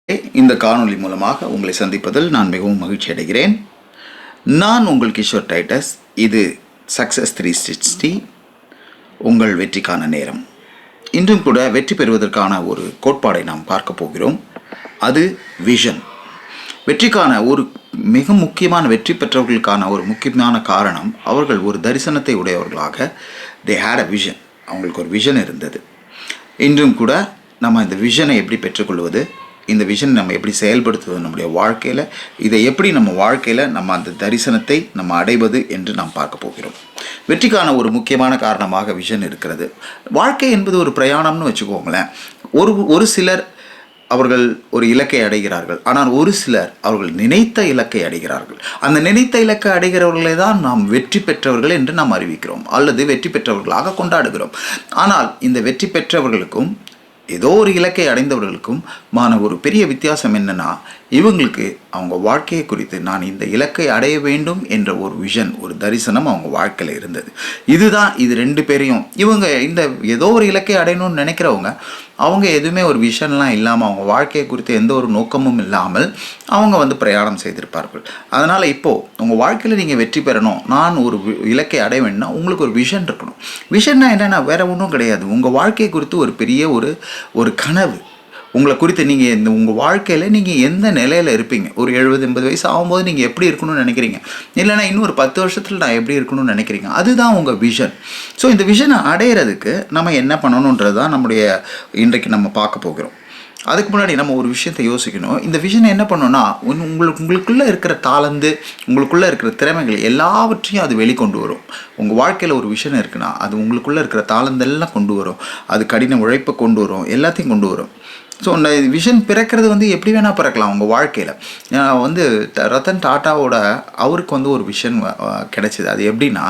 இந்த காணொளி மூலமாக உங்களை சந்திப்பதில் நான் மிகவும் மகிழ்ச்சி அடைகிறேன். நான் உங்கள் கிஷோர் டைட்டஸ். இது சக்ஸஸ் 360 உங்கள் வெற்றிக்கான நேரம். இன்றும் கூட வெற்றி பெறுவதற்கான ஒரு கோட்பாடை நாம் பார்க்க போகிறோம். அது விஷன். வெற்றிக்கான ஒரு மிக முக்கியமான வெற்றி பெற்றவர்களுக்கான ஒரு முக்கியமான காரணம், அவர்கள் ஒரு தரிசனத்தை உடையவர்களாக தே ஹேட் அ விஷன். அவங்களுக்கு ஒரு விஷன் இருந்தது. இன்றும் கூட நம்ம இந்த விஷனை எப்படி பெற்றுக்கொள்வது, இந்த விஷன் நம்ம எப்படி செயல்படுத்துவது நம்முடைய வாழ்க்கையில், இதை எப்படி நம்ம வாழ்க்கையில் நம்ம அந்த தரிசனத்தை நம்ம அடைவது என்று நாம் பார்க்க போகிறோம். வெற்றிக்கான ஒரு முக்கியமான காரணமாக விஷன் இருக்கிறது. வாழ்க்கை என்பது ஒரு பிரயாணம்னு வச்சுக்கோங்களேன். ஒரு சிலர் அவர்கள் ஒரு இலக்கை அடைகிறார்கள், ஆனால் ஒரு சிலர் அவர்கள் நினைத்த இலக்கை அடைகிறார்கள். அந்த நினைத்த இலக்கை அடைகிறவர்களை தான் நாம் வெற்றி பெற்றவர்கள் என்று நாம் அறிவிக்கிறோம், அல்லது வெற்றி பெற்றவர்களாக கொண்டாடுகிறோம். ஆனால் இந்த வெற்றி பெற்றவர்களுக்கும் ஏதோ ஒரு இலக்கை அடைந்தவர்களுக்கும் ஒரு பெரிய வித்தியாசம் என்னன்னா, இவங்களுக்கு அவங்க வாழ்க்கையை குறித்து நான் இந்த இலக்கை அடைய வேண்டும் என்ற ஒரு விஷன், ஒரு தரிசனம் அவங்க வாழ்க்கையில் இருந்தது. இது ரெண்டு பேரையும், இவங்க இந்த ஏதோ ஒரு இலக்கை அடையணும்னு நினைக்கிறவங்க, அவங்க எதுவுமே ஒரு விஷன்லாம் இல்லாமல், அவங்க வாழ்க்கையை குறித்து எந்த ஒரு நோக்கமும் இல்லாமல் அவங்க பிரயாணம் செய்திருப்பார்கள். அதனால் இப்போது உங்கள் வாழ்க்கையில் நீங்கள் வெற்றி பெறணும், நான் ஒரு இலக்கை அடைய வேணும்னா உங்களுக்கு ஒரு விஷன் இருக்கணும். விஷன்னா என்னென்னா வேறு ஒன்றும் கிடையாது. உங்கள் வாழ்க்கையை குறித்து ஒரு பெரிய ஒரு கனவு உங்களை குறித்து, நீங்கள் உங்கள் வாழ்க்கையில் நீங்கள் எந்த நிலையில் இருப்பீங்க, ஒரு 70-80 வயசு ஆகும்போது நீங்கள் எப்படி இருக்கணும்னு நினைக்கிறீங்க, இல்லைனா இன்னும் ஒரு 10 வருஷத்தில் நான் எப்படி இருக்கணும்னு நினைக்கிறீங்க, அதுதான் உங்கள் விஷன். ஸோ இந்த விஷனை அடையிறதுக்கு நம்ம என்ன பண்ணணுன்றது தான் நம்முடைய இன்றைக்கு நம்ம பார்க்க போகிறோம். அதுக்கு முன்னாடி நம்ம ஒரு விஷயத்தை யோசிக்கணும். இந்த விஷனை என்ன பண்ணணும்னா, உங்களுக்குள்ளே இருக்கிற தாளந்து, உங்களுக்குள்ளே இருக்கிற திறமைகள் எல்லாவற்றையும் அது வெளிக்கொண்டு வரும். உங்கள் வாழ்க்கையில் ஒரு விஷன் இருக்குன்னா அது உங்களுக்குள்ளே இருக்கிற தாளந்தெல்லாம் கொண்டு வரும், அது கடின உழைப்பை கொண்டு வரும், எல்லாத்தையும் கொண்டு வரும். ஸோ இந்த விஷன் பிறக்கிறது எப்படி வேணால் பிறக்கலாம் உங்கள் வாழ்க்கையில். ரத்தன் டாட்டாவோட அவருக்கு ஒரு விஷன் கிடைச்சிது. அது எப்படின்னா,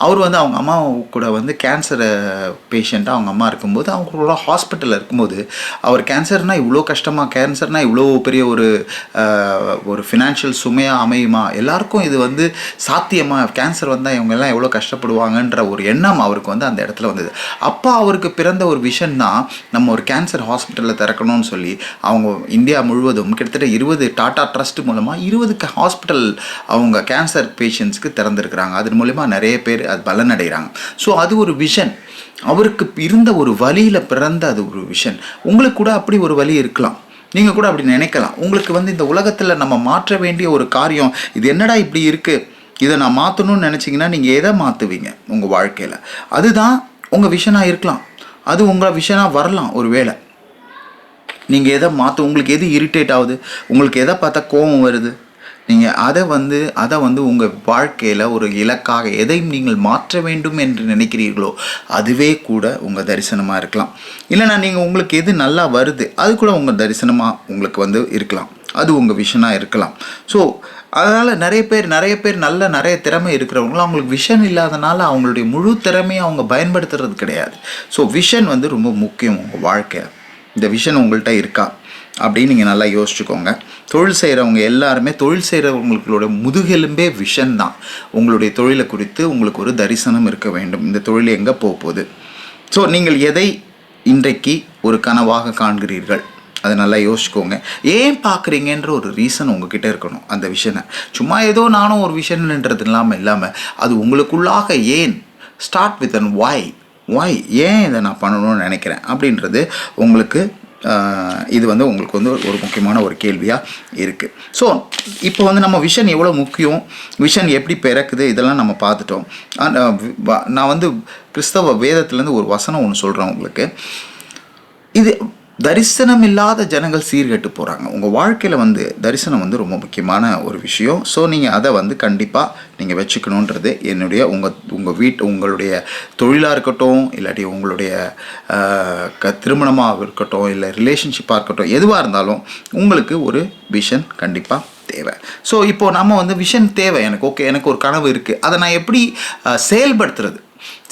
அவர் அவங்க அம்மா கூட கேன்சர் பேஷண்ட்டாக அவங்க அம்மா இருக்கும்போது, அவங்களோட ஹாஸ்பிட்டலில் இருக்கும்போது, அவர் கேன்சர்னால் இவ்வளோ கஷ்டமாக, கேன்சர்னால் இவ்வளோ பெரிய ஒரு ஃபினான்ஷியல் சுமையாக அமையுமா, எல்லாருக்கும் இது சாத்தியமாக, கேன்சர் வந்தால் இவங்கெல்லாம் எவ்வளோ கஷ்டப்படுவாங்கன்ற ஒரு எண்ணம் அவருக்கு அந்த இடத்துல வந்தது. அப்போ அவருக்கு பிறந்த ஒரு விஷன் தான், நம்ம ஒரு கேன்சர் ஹாஸ்பிட்டலில் திறக்கணும்னு சொல்லி அவங்க இந்தியா முழுவதும் கிட்டத்தட்ட 20 டாடா ட்ரஸ்ட் மூலமாக 20 ஹாஸ்பிட்டல் அவங்க கேன்சர் பேஷண்ட்ஸ்க்கு திறந்துருக்குறாங்க. அதன் மூலமா நிறைய பேர் அது பலனடைகிறாங்க. ஸோ அது ஒரு விஷன். அவருக்கு இருந்த ஒரு வழியில் பிறந்த அது ஒரு விஷன். உங்களுக்கு கூட அப்படி ஒரு வழி இருக்கலாம். நீங்கள் கூட அப்படி நினைக்கலாம். உங்களுக்கு இந்த உலகத்தில் நம்ம மாற்ற வேண்டிய ஒரு காரியம், இது என்னடா இப்படி இருக்குது, இதை நான் மாற்றணும்னு நினச்சிங்கன்னா நீங்கள் எதை மாற்றுவீங்க உங்கள் வாழ்க்கையில்? அதுதான் உங்கள் விஷனாக இருக்கலாம். அது உங்கள் விஷனாக வரலாம். ஒரு வேளை நீங்கள் எதை உங்களுக்கு எது இரிட்டேட் ஆகுது, உங்களுக்கு எதை பார்த்தா கோபம் வருது, நீங்கள் அதை உங்கள் வாழ்க்கையில் ஒரு இலக்காக எதையும் நீங்கள் மாற்ற வேண்டும் என்று நினைக்கிறீர்களோ அதுவே கூட உங்கள் தரிசனமாக இருக்கலாம். இல்லைனா உங்களுக்கு எது நல்லா வருது அது கூட உங்கள் தரிசனமாக உங்களுக்கு இருக்கலாம். அது உங்கள் விஷனாக இருக்கலாம். ஸோ அதனால் நிறைய பேர் நிறைய திறமை இருக்கிறவங்களும் அவங்களுக்கு விஷன் இல்லாதனால அவங்களுடைய முழு திறமையை அவங்க பயன்படுத்துறது கிடையாது. ஸோ விஷன் ரொம்ப முக்கியம் உங்கள் வாழ்க்கையில். இந்த விஷன் உங்கள்கிட்ட இருக்கா அப்படின்னு நீங்கள் நல்லா யோசிச்சுக்கோங்க. தொழில் செய்கிறவங்க எல்லாருமே, தொழில் செய்கிறவங்களோட முதுகெலும்பே விஷன் தான். உங்களுடைய தொழிலை குறித்து உங்களுக்கு ஒரு தரிசனம் இருக்க வேண்டும். இந்த தொழில் எங்கே போகுது? ஸோ நீங்கள் எதை இன்றைக்கு ஒரு கனவாக காண்கிறீர்கள், அதை நல்லா யோசிச்சுக்கோங்க. ஏன் பார்க்குறீங்கன்ற ஒரு ரீசன் உங்ககிட்ட இருக்கணும். அந்த விஷனை சும்மா ஏதோ நானும் ஒரு விஷன்ன்றது இல்லாமல் அது உங்களுக்குள்ளாக ஏன், ஸ்டார்ட் வித் அன் ஒய், ஏன் இதை நான் பண்ணணும்னு நினைக்கிறேன் அப்படின்றது உங்களுக்கு இது உங்களுக்கு ஒரு முக்கியமான ஒரு கேள்வியாக இருக்குது. ஸோ இப்போ நம்ம விஷன் எவ்வளோ முக்கியம், விஷன் எப்படி பிறக்குது, இதெல்லாம் நம்ம பார்த்துட்டோம். நான் கிறிஸ்தவ வேதத்துலேருந்து ஒரு வசனம் ஒன்று சொல்கிறேன் உங்களுக்கு. இது தரிசனம் இல்லாத ஜனங்கள் சீர்கெட்டு போகிறாங்க. உங்கள் வாழ்க்கையில் தரிசனம் ரொம்ப முக்கியமான ஒரு விஷயம். ஸோ நீங்கள் அதை கண்டிப்பாக நீங்கள் வச்சுக்கணுன்றது என்னுடைய உங்களுடைய தொழிலாக இருக்கட்டும், இல்லாட்டி உங்களுடைய திருமணமாக இருக்கட்டும், இல்லை ரிலேஷன்ஷிப்பாக இருக்கட்டும், எதுவாக இருந்தாலும் உங்களுக்கு ஒரு விஷன் கண்டிப்பாக தேவை. ஸோ இப்போது நம்ம விஷன் தேவை. எனக்கு ஒரு கனவு இருக்குது, அதை நான் எப்படி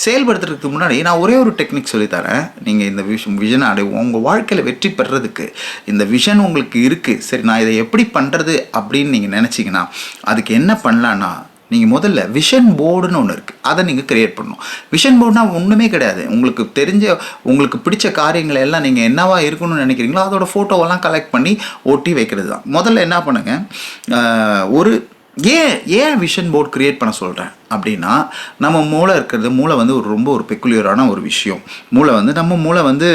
செயல்படுத்துறதுக்கு முன்னாடி நான் ஒரே ஒரு டெக்னிக் சொல்லித்தரேன். நீங்கள் இந்த விஷனை அடைவோம் உங்கள் வாழ்க்கையில் வெற்றி பெறதுக்கு. இந்த விஷன் உங்களுக்கு இருக்குது, சரி நான் இதை எப்படி பண்ணுறது அப்படின்னு நீங்கள் நினச்சிங்கன்னா அதுக்கு என்ன பண்ணலான்னா, நீங்கள் முதல்ல விஷன் போர்டுன்னு ஒன்று இருக்குது, அதை நீங்கள் க்ரியேட் பண்ணணும். விஷன் போர்டுனா ஒன்றுமே கிடையாது. உங்களுக்கு தெரிஞ்ச உங்களுக்கு பிடிச்ச காரியங்களை எல்லாம் நீங்கள் என்னவா இருக்கணும்னு நினைக்கிறீங்களோ அதோட ஃபோட்டோவெல்லாம் கலெக்ட் பண்ணி ஒட்டி வைக்கிறது தான். முதல்ல என்ன பண்ணுங்கள், ஒரு ஏன் விஷன் போர்டு க்ரியேட் பண்ண சொல்கிறேன் அப்படின்னா, நம்ம மூளை இருக்கிறது, மூளை வந்து ரொம்ப ஒரு பெக்குலியரான ஒரு விஷயம். மூளை வந்து நம்ம மூளை வந்து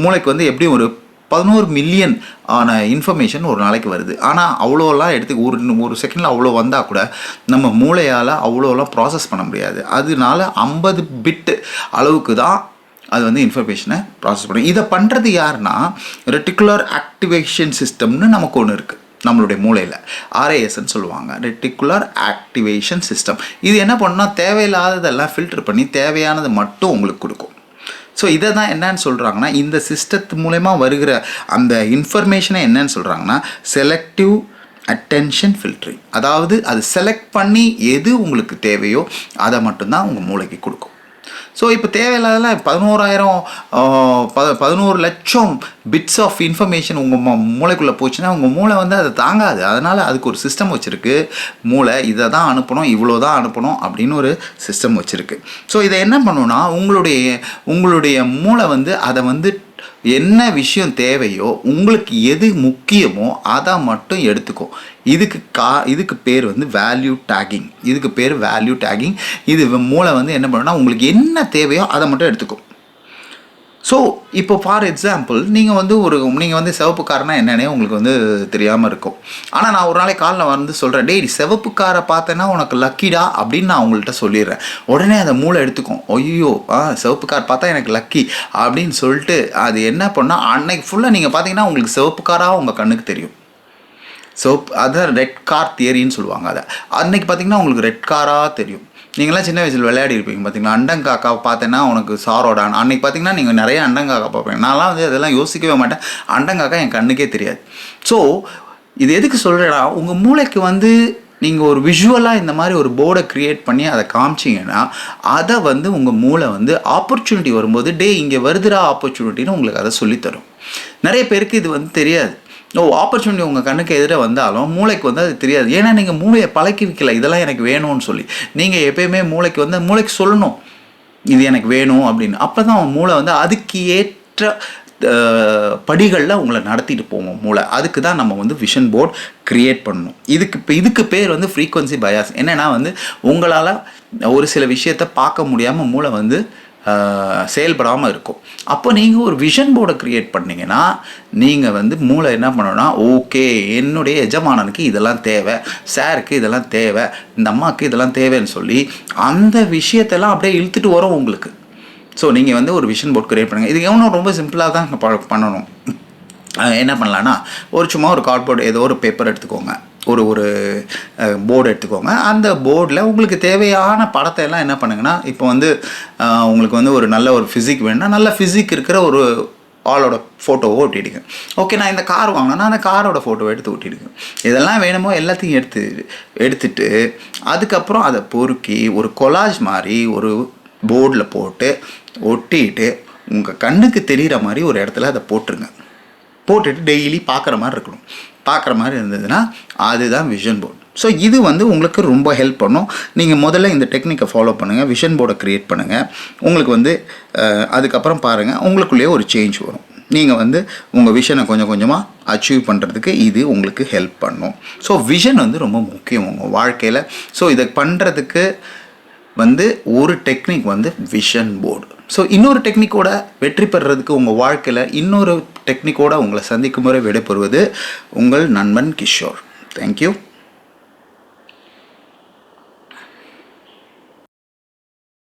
மூளைக்கு வந்து எப்படியும் ஒரு 11 மில்லியன் ஆன இன்ஃபர்மேஷன் ஒரு நாளைக்கு வருது. ஆனால் அவ்வளோலாம் ஒரு செகண்டில் அவ்வளோ வந்தால் கூட நம்ம மூளையால் அவ்வளோலாம் ப்ராசஸ் பண்ண முடியாது. அதனால 50 பிட் அளவுக்கு தான் அது வந்து இன்ஃபர்மேஷனை ப்ராசஸ் பண்ணும். இதை பண்ணுறது யாருன்னா, ரெட்டிகுலர் ஆக்டிவேஷன் சிஸ்டம்னு நமக்கு ஒன்று இருக்குது நம்மளுடைய மூளையில், RASன்னு சொல்லுவாங்க, ரெட்டிகுலர் ஆக்டிவேஷன் சிஸ்டம். இது என்ன பண்ணால் தேவையில்லாததெல்லாம் ஃபில்டர் பண்ணி தேவையானது மட்டும் உங்களுக்கு கொடுக்கும். ஸோ இதை தான் என்னன்னு சொல்கிறாங்கன்னா, இந்த சிஸ்டத்து மூலமா வருகிற அந்த இன்ஃபர்மேஷனை என்னன்னு சொல்கிறாங்கன்னா செலக்டிவ் அட்டென்ஷன் ஃபில்டரிங். அதாவது அது செலக்ட் பண்ணி எது உங்களுக்கு தேவையோ அதை மட்டும்தான் உங்கள் மூளைக்கு கொடுக்கும். ஸோ இப்போ தேவையில்லாத 11 லட்சம் பிட்ஸ் ஆஃப் இன்ஃபர்மேஷன் உங்கள் மூளைக்குள்ளே போச்சுன்னா உங்கள் மூளை வந்து அதை தாங்காது. அதனால் அதுக்கு ஒரு சிஸ்டம் வச்சுருக்கு. மூளை இதை தான் அனுப்பணும், இவ்வளோ தான் அனுப்பணும் அப்படின்னு ஒரு சிஸ்டம் வச்சுருக்கு. ஸோ இதை என்ன பண்ணுன்னா, உங்களுடைய மூளை வந்து அதை வந்து என்ன விஷயம் தேவையோ, உங்களுக்கு எது முக்கியமோ அதை மட்டும் எடுத்துக்கும். இதுக்கு பேர் வந்து வேல்யூ டேக்கிங். இது மூளை வந்து என்ன பண்ணுன்னா, உங்களுக்கு என்ன தேவையோ அதை மட்டும் எடுத்துக்கும். ஸோ இப்போ ஃபார் எக்ஸாம்பிள் நீங்கள் வந்து சிவப்பு காரனா என்னன்னே உங்களுக்கு வந்து தெரியாமல் இருக்கும். ஆனால் நான் ஒரு நாளைக்கு காலில் வந்து சொல்கிறேன், டேய் சிவப்பு காரை பார்த்தேன்னா உனக்கு லக்கிடா அப்படின்னு நான் உங்கள்கிட்ட சொல்லிடுறேன். உடனே அதை மூளை எடுத்துக்கும். ஐயோ சிவப்பு கார் பார்த்தா எனக்கு லக்கி அப்படின்னு சொல்லிட்டு அது என்ன பண்ணால் அன்னைக்கு ஃபுல்லாக நீங்கள் பார்த்தீங்கன்னா உங்களுக்கு சிவப்பு காராக உங்கள் கண்ணுக்கு தெரியும். அதான் ரெட் கார் தியரின்னு சொல்லுவாங்க. அதை அன்னைக்கு பார்த்தீங்கன்னா உங்களுக்கு ரெட் காராக தெரியும். நீங்களாம் சின்ன வயசில் விளையாடி இருப்பீங்க பார்த்தீங்களா, அண்டங்காக்கா பார்த்தேன்னா உனக்கு சாரோடான். அன்றைக்கி பார்த்தீங்கன்னா நீங்கள் நிறைய அண்டங்காக்கா பார்ப்பீங்க. நான்லாம் வந்து அதெல்லாம் யோசிக்கவே மாட்டேன். அண்டங்காக்கா என் கண்ணுக்கே தெரியாது. ஸோ இது எதுக்கு சொல்கிறேன்னா, உங்கள் மூளைக்கு வந்து நீங்கள் ஒரு விஷுவலாக இந்த மாதிரி ஒரு போர்டை க்ரியேட் பண்ணி அதை காமிச்சிங்கன்னா அதை வந்து உங்கள் மூளை வந்து ஆப்பர்ச்சுனிட்டி வரும்போது இங்கே வருதுடா ஆப்பர்ச்சுனிட்டின்னு உங்களுக்கு அதை சொல்லித்தரும். நிறைய பேருக்கு இது வந்து தெரியாது. ஆப்பர்ச்சுனிட்டி உங்கள் கண்ணுக்கு எதிராக வந்தாலும் மூளைக்கு வந்து அது தெரியாது. ஏன்னா நீங்கள் மூளையை பழக்கி வைக்கல இதெல்லாம் எனக்கு வேணும்னு சொல்லி. நீங்கள் எப்பயுமே மூளைக்கு சொல்லணும் இது எனக்கு வேணும் அப்படின்னு. அப்போ தான் மூளை வந்து அதுக்கு ஏற்ற படிகளில் உங்களை நடத்திட்டு போவோம் மூளை. அதுக்கு தான் நம்ம வந்து விஷன் போர்டு க்ரியேட் பண்ணணும். இதுக்கு பேர் வந்து ஃப்ரீக்வன்சி பயாஸ். என்னென்னா வந்து உங்களால் ஒரு சில விஷயத்தை பார்க்க முடியாமல் மூளை வந்து செயல்படாமல் இருக்கும். அப்போ நீங்கள் ஒரு விஷன் போர்டை க்ரியேட் பண்ணிங்கன்னா நீங்கள் வந்து மூளை என்ன பண்ணணும்னா, ஓகே என்னுடைய எஜமானனுக்கு இதெல்லாம் தேவை, சாருக்கு இதெல்லாம் தேவை, இந்த அம்மாவுக்கு இதெல்லாம் தேவைன்னு சொல்லி அந்த விஷயத்தெல்லாம் அப்படியே இழுத்துட்டு வரும் உங்களுக்கு. ஸோ நீங்கள் வந்து ஒரு விஷன் போர்ட் க்ரியேட் பண்ணுங்கள். இது எவ்வளோ ரொம்ப சிம்பிளாக தான் பண்ணணும். என்ன பண்ணலான்னா, சும்மா ஒரு கார்ட்போர்டு ஏதோ ஒரு பேப்பர் எடுத்துக்கோங்க, ஒரு போர்டு எடுத்துக்கோங்க. அந்த போர்டில் உங்களுக்கு தேவையான படத்தை எல்லாம் என்ன பண்ணுங்கன்னா, இப்போ வந்து உங்களுக்கு வந்து ஒரு நல்ல ஒரு ஃபிசிக் வேணும்னா நல்ல ஃபிசிக் இருக்கிற ஒரு ஆளோட ஃபோட்டோவை ஒட்டிடுங்க. ஓகே நான் இந்த கார் வாங்கினேன்னா அந்த காரோட ஃபோட்டோவை எடுத்து ஒட்டிடுங்க. இதெல்லாம் வேணுமோ எல்லாத்தையும் எடுத்துட்டு அதுக்கப்புறம் அதை பொறுக்கி ஒரு கொலாஜ் மாதிரி ஒரு போர்டில் போட்டு ஒட்டிட்டு உங்கள் கண்ணுக்கு தெரிகிற மாதிரி ஒரு இடத்துல அதை போட்டுட்டு டெய்லி பார்க்குற மாதிரி இருக்கணும். பார்க்குற மாதிரி இருந்ததுன்னா அதுதான் விஷன் போர்டு. ஸோ இது வந்து உங்களுக்கு ரொம்ப ஹெல்ப் பண்ணும். நீங்கள் முதல்ல இந்த டெக்னிக்கை ஃபாலோ பண்ணுங்கள், விஷன் போர்டை க்ரியேட் பண்ணுங்கள். உங்களுக்கு வந்து அதுக்கப்புறம் பாருங்கள் உங்களுக்குள்ளேயே ஒரு சேஞ்ச் வரும். நீங்கள் வந்து உங்கள் விஷனை கொஞ்சம் கொஞ்சமாக அச்சீவ் பண்ணுறதுக்கு இது உங்களுக்கு ஹெல்ப் பண்ணும். ஸோ விஷன் வந்து ரொம்ப முக்கியம் உங்கள் வாழ்க்கையில். ஸோ இதை பண்ணுறதுக்கு வந்து ஒரு டெக்னிக் வந்து விஷன் போர்டு. ஸோ இன்னொரு டெக்னிக்கோட வெற்றி பெறுறதுக்கு உங்கள் வாழ்க்கையில் இன்னொரு டெக்னிக்கோடு உங்களை சந்திக்கும் முறை விடைபெறுவது உங்கள் நண்பன் கிஷோர். தேங்க்யூ.